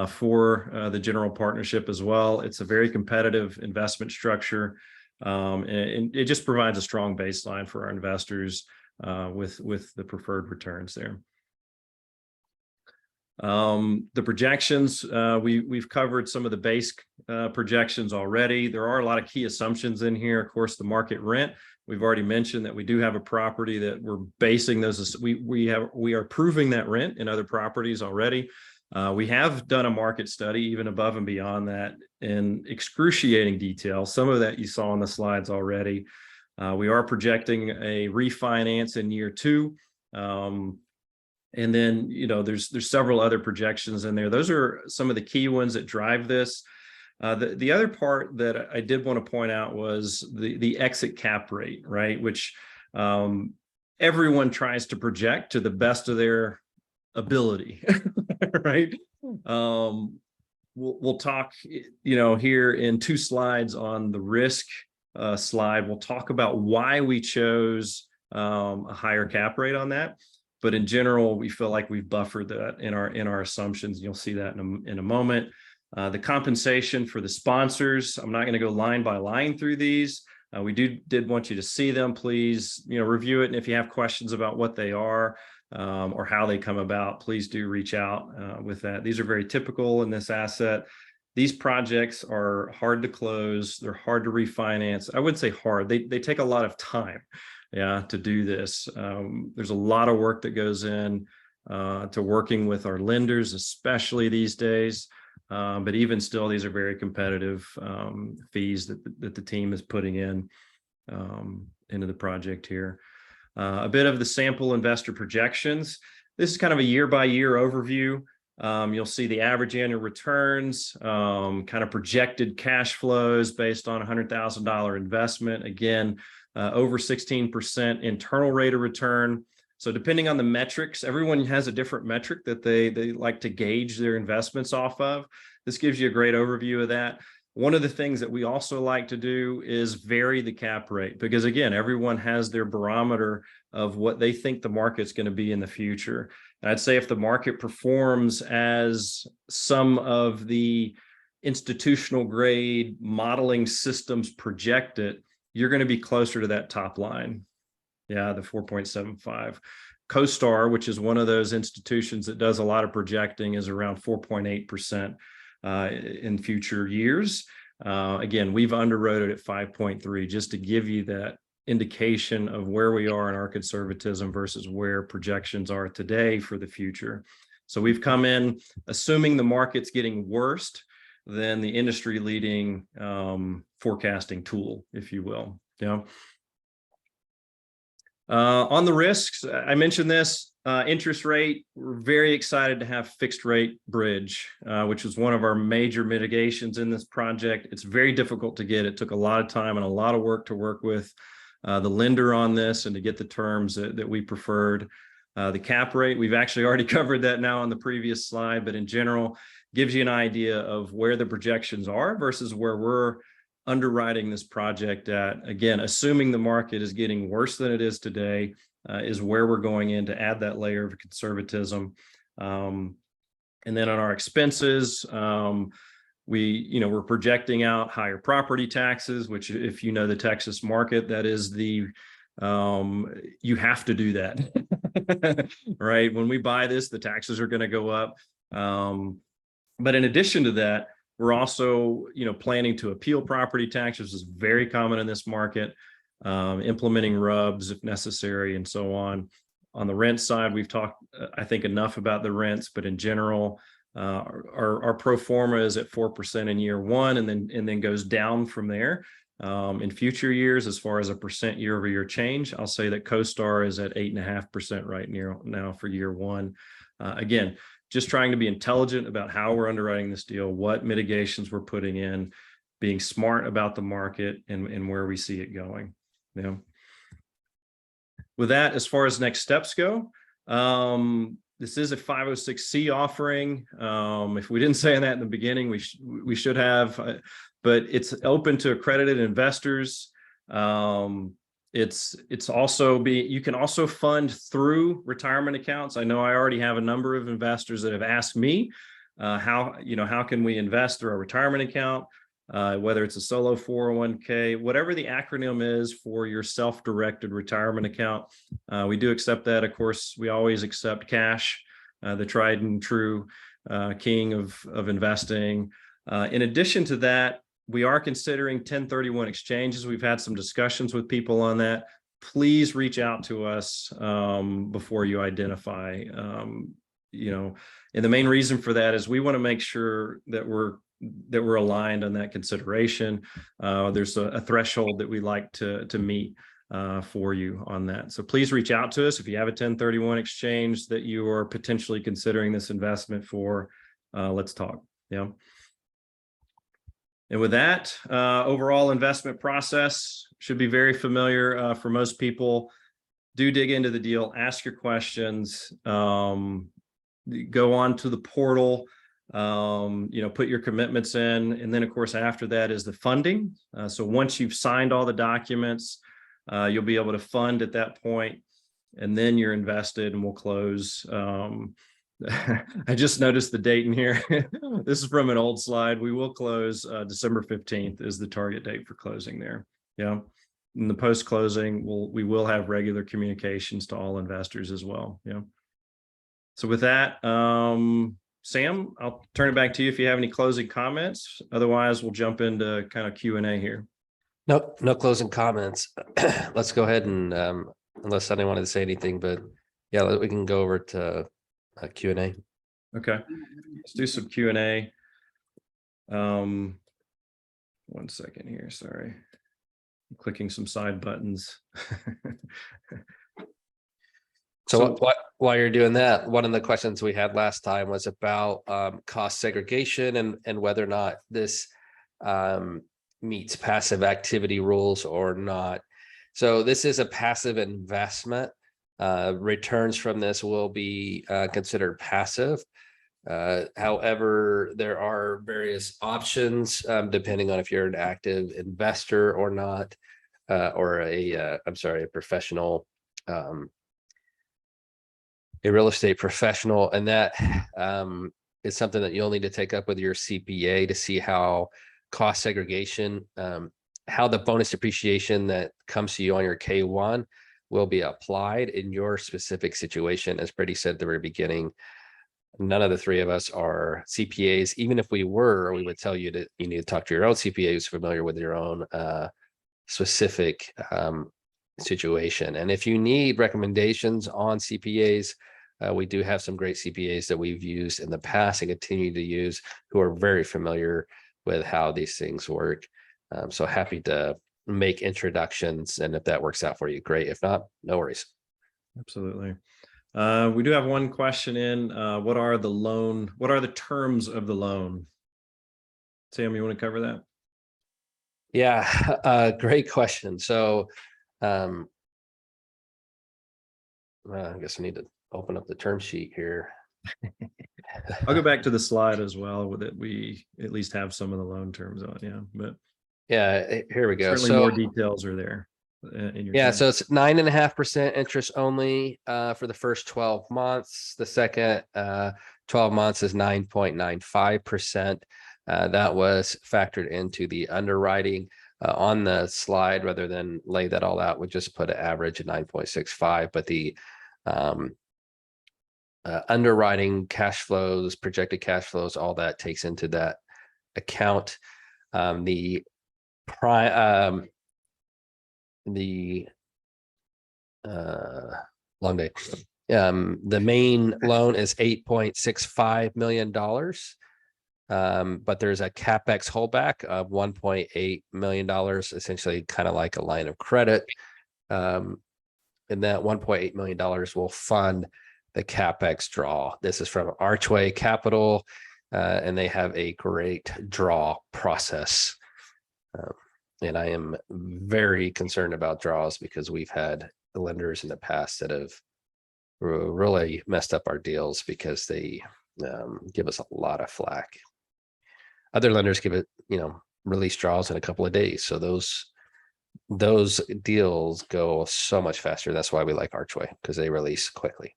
S1: for the general partnership as well. It's a very competitive investment structure, and it just provides a strong baseline for our investors with the preferred returns there. The projections, we've covered some of the base projections already. There are a lot of key assumptions in here. Of course, the market rent. We've already mentioned that we do have a property that we're basing those. We are proving that rent in other properties already. We have done a market study even above and beyond that in excruciating detail. Some of that you saw on the slides already. We are projecting a refinance in year 2. And then, there's several other projections in there. Those are some of the key ones that drive this. The other part that I did want to point out was the exit cap rate, right? Which everyone tries to project to the best of their ability, right? We'll talk, here in 2 slides on the risk slide. We'll talk about why we chose a higher cap rate on that. But in general, we feel like we've buffered that in our assumptions. You'll see that in a moment. The compensation for the sponsors, I'm not going to go line by line through these. We did want you to see them. Please, review it. And if you have questions about what they are or how they come about, please do reach out with that. These are very typical in this asset. These projects are hard to close. They're hard to refinance. I wouldn't say hard. They take a lot of time. To do this. There's a lot of work that goes in to working with our lenders, especially these days. But even still, these are very competitive fees that the team is putting into the project here. A bit of the sample investor projections. This is kind of a year-by-year overview. You'll see the average annual returns, kind of projected cash flows based on $100,000 investment. Again, over 16% internal rate of return. So depending on the metrics, everyone has a different metric that they like to gauge their investments off of. This gives you a great overview of that. One of the things that we also like to do is vary the cap rate, because again, everyone has their barometer of what they think the market's going to be in the future. And I'd say if the market performs as some of the institutional grade modeling systems project it, you're going to be closer to that top line. The 4.75. CoStar, which is one of those institutions that does a lot of projecting, is around 4.8% in future years. Again, we've underwrote it at 5.3, just to give you that indication of where we are in our conservatism versus where projections are today for the future. So we've come in assuming the market's getting worse than the industry leading forecasting tool, if you will. On the risks, I mentioned this interest rate. We're very excited to have fixed rate bridge, which was one of our major mitigations in this project. It's very difficult to get. It took a lot of time and a lot of work to work with the lender on this and to get the terms that we preferred. The cap rate, we've actually already covered that now on the previous slide, but in general, gives you an idea of where the projections are versus where we're underwriting this project at. Again, assuming the market is getting worse than it is today, is where we're going in to add that layer of conservatism. And then on our expenses, we're projecting out higher property taxes, which if you know the Texas market, that is you have to do that, right? When we buy this, the taxes are going to go up. But in addition to that, we're also, planning to appeal property taxes, is very common in this market, implementing RUBS if necessary, and so on. On the rent side, we've talked, I think, enough about the rents, but in general, our pro forma is at 4% in year 1, and then goes down from there. In future years, as far as a percent year-over-year change, I'll say that CoStar is at 8.5% right now for year 1. Again, just trying to be intelligent about how we're underwriting this deal, what mitigations we're putting in, being smart about the market and where we see it going. With that, as far as next steps go, this is a 506c offering. If we didn't say that in the beginning, we should have, but it's open to accredited investors. It's also you can also fund through retirement accounts. I know I already have a number of investors that have asked me how can we invest through a retirement account, whether it's a solo 401k, whatever the acronym is for your self-directed retirement account. We do accept that. Of course, we always accept cash, the tried and true king of investing. In addition to that, we are considering 1031 exchanges. We've had some discussions with people on that. Please reach out to us before you identify. And the main reason for that is we want to make sure that we're aligned on that consideration. There's a threshold that we like to meet for you on that. So please reach out to us if you have a 1031 exchange that you are potentially considering this investment for. Let's talk. Yeah. And with that, overall investment process should be very familiar for most people. Do dig into the deal, ask your questions, go on to the portal, put your commitments in. And then of course, after that is the funding. So once you've signed all the documents, you'll be able to fund at that point, and then you're invested and we'll close. I just noticed the date in here. This is from an old slide. We will close December 15th is the target date for closing there. Yeah. In the post-closing, we will have regular communications to all investors as well. Yeah. So with that, Sam, I'll turn it back to you if you have any closing comments. Otherwise, we'll jump into kind of Q&A here.
S2: No closing comments. Let's go ahead and unless somebody wanted to say anything, but yeah, we can go over to Q&A.
S1: Okay, let's do some Q&A. 1 second here, sorry. I'm clicking some side buttons.
S2: So while you're doing that, one of the questions we had last time was about cost segregation and whether or not this meets passive activity rules or not. So this is a passive investment. Returns from this will be considered passive. However, there are various options depending on if you're an active investor or not, or a professional, a real estate professional, and that is something that you'll need to take up with your CPA to see how cost segregation, how the bonus depreciation that comes to you on your K1 will be applied in your specific situation. As Brady said at the very beginning, none of the three of us are CPAs. Even if we were, we would tell you that you need to talk to your own CPA who's familiar with your own specific situation. And if you need recommendations on CPAs, we do have some great CPAs that we've used in the past and continue to use who are very familiar with how these things work. So happy to make introductions, and if that works out for you, great. If not, no worries.
S1: Absolutely. We do have one question in. What are the terms of the loan? Sam, you want to cover that?
S2: Yeah, great question. So I guess I need to open up the term sheet here.
S1: I'll go back to the slide as well with it. We at least have some of the loan terms on. Yeah, but
S2: yeah, here we go.
S1: Certainly more details are there. In your
S2: so it's 9.5% interest only for the first 12 months. The second 12 months is 9.95%. That was factored into the underwriting on the slide. Rather than lay that all out, we just put an average of 9.65. But the underwriting cash flows, projected cash flows, all that takes into that account. The long day. The main loan is $8.65 million. But there's a CapEx holdback of $1.8 million, essentially kind of like a line of credit. And that $1.8 million will fund the CapEx draw. This is from Archway Capital, and they have a great draw process. And I am very concerned about draws because we've had lenders in the past that have really messed up our deals because they give us a lot of flack. Other lenders give it, release draws in a couple of days. So those deals go so much faster. That's why we like Archway, because they release quickly.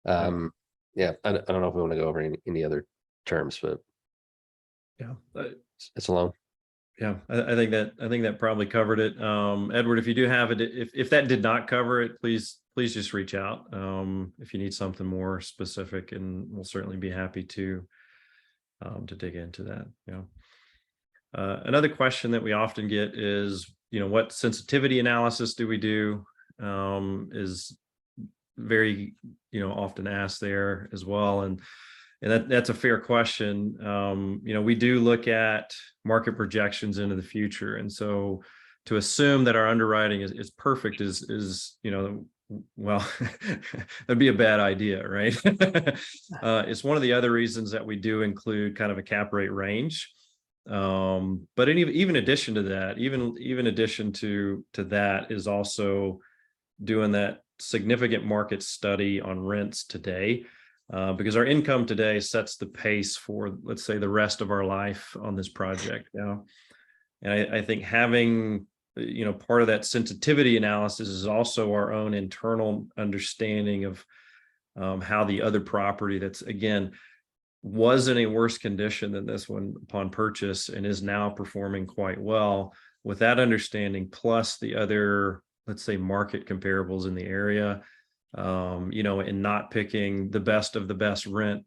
S2: Yeah, I don't know if we want to go over any other terms, but
S1: yeah,
S2: it's a loan.
S1: Yeah, I think that probably covered it. Edward, if you do have it, if that did not cover it, please just reach out if you need something more specific, and we'll certainly be happy to dig into that. Yeah. Another question that we often get is, what sensitivity analysis do we do? Is very, often asked there as well. And that's a fair question. We do look at market projections into the future. And so to assume that our underwriting is perfect is, you know, well, that'd be a bad idea, right? It's one of the other reasons that we do include kind of a cap rate range. But even addition to that, even addition to that is also doing that significant market study on rents today, because our income today sets the pace for, let's say, the rest of our life on this project. And I think having, you know, part of that sensitivity analysis is also our own internal understanding of how the other property that's, again, was in a worse condition than this one upon purchase and is now performing quite well. With that understanding, plus the other, let's say, market comparables in the area, you know, and not picking the best of the best rent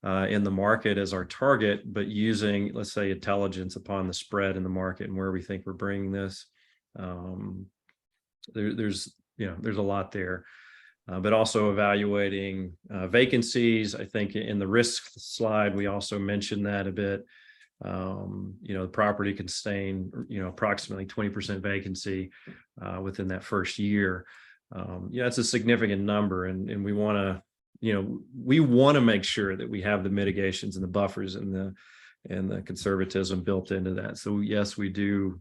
S1: in the market as our target, but using, let's say, intelligence upon the spread in the market and where we think we're bringing this. There's a lot there. But also evaluating vacancies. I think in the risk slide, we also mentioned that a bit. You know, the property can sustain, you know, approximately 20% vacancy within that first year. Yeah, it's a significant number, and we want to, you know, we want to make sure that we have the mitigations and the buffers and the conservatism built into that. So yes, we do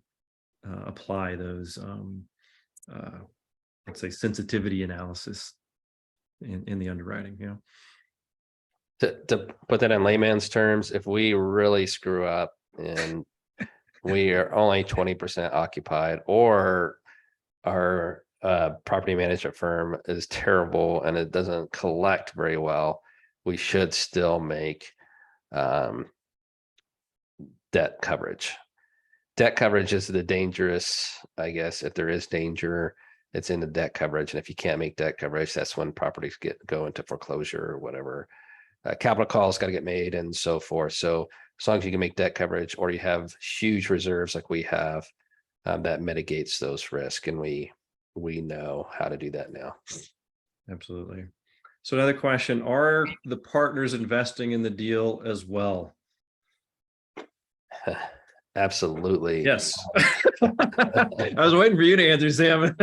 S1: apply those, let's say, sensitivity analysis in the underwriting. Yeah.
S2: To put that in layman's terms, if we really screw up and we are only 20% occupied, or our property management firm is terrible and it doesn't collect very well, we should still make debt coverage. Debt coverage is the dangerous, I guess, if there is danger, it's in the debt coverage. And if you can't make debt coverage, that's when properties go into foreclosure or whatever. Capital calls got to get made and so forth. So as long as you can make debt coverage, or you have huge reserves like we have, that mitigates those risks. And we know how to do that now.
S1: Absolutely. So another question, are the partners investing in the deal as well?
S2: Absolutely.
S1: Yes. I was waiting for you to answer, Sam.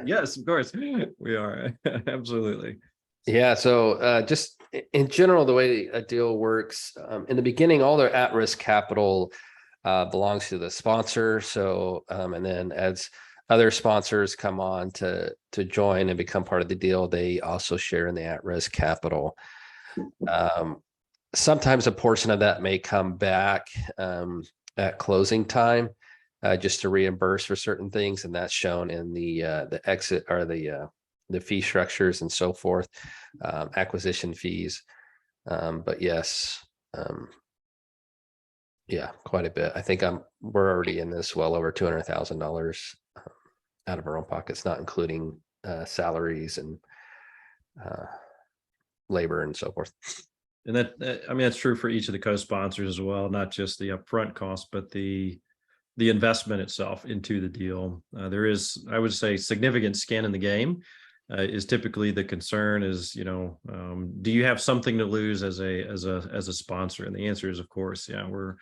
S1: Yes, of course. We are. Absolutely.
S2: Yeah. So just in general, the way a deal works, in the beginning, all their at-risk capital belongs to the sponsor. So, and then as other sponsors come on to join and become part of the deal, they also share in the at-risk capital. Sometimes a portion of that may come back at closing time, just to reimburse for certain things, and that's shown in the exit or the fee structures and so forth, acquisition fees. But yes, yeah, quite a bit. I think we're already in this well over $200,000 out of our own pockets, not including salaries and labor and so forth.
S1: And that, I mean, that's true for each of the co-sponsors as well, not just the upfront cost, but the investment itself into the deal. There is, I would say, significant skin in the game. Is typically the concern is, you know, do you have something to lose as a sponsor? And the answer is, of course, yeah, we're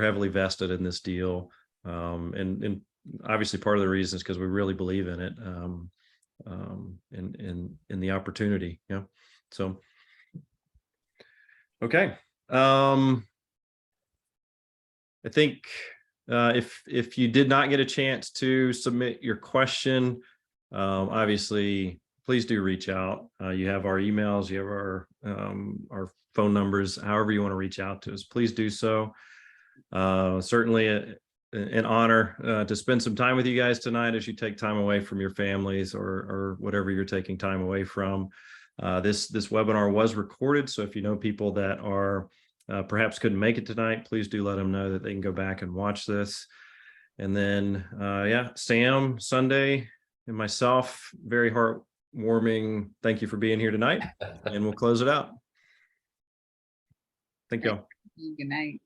S1: heavily vested in this deal, and obviously part of the reason is because we really believe in it, in the opportunity. Yeah, so. Okay. I think if you did not get a chance to submit your question, obviously, please do reach out. You have our emails, you have our phone numbers, however you want to reach out to us, please do so. Certainly an honor to spend some time with you guys tonight as you take time away from your families or whatever you're taking time away from. This webinar was recorded, so if you know people that are perhaps couldn't make it tonight, please do let them know that they can go back and watch this. And then, yeah, Sam, Sunday, and myself, very heartwarming. Thank you for being here tonight, and we'll close it out. Thank you all.
S3: Good night.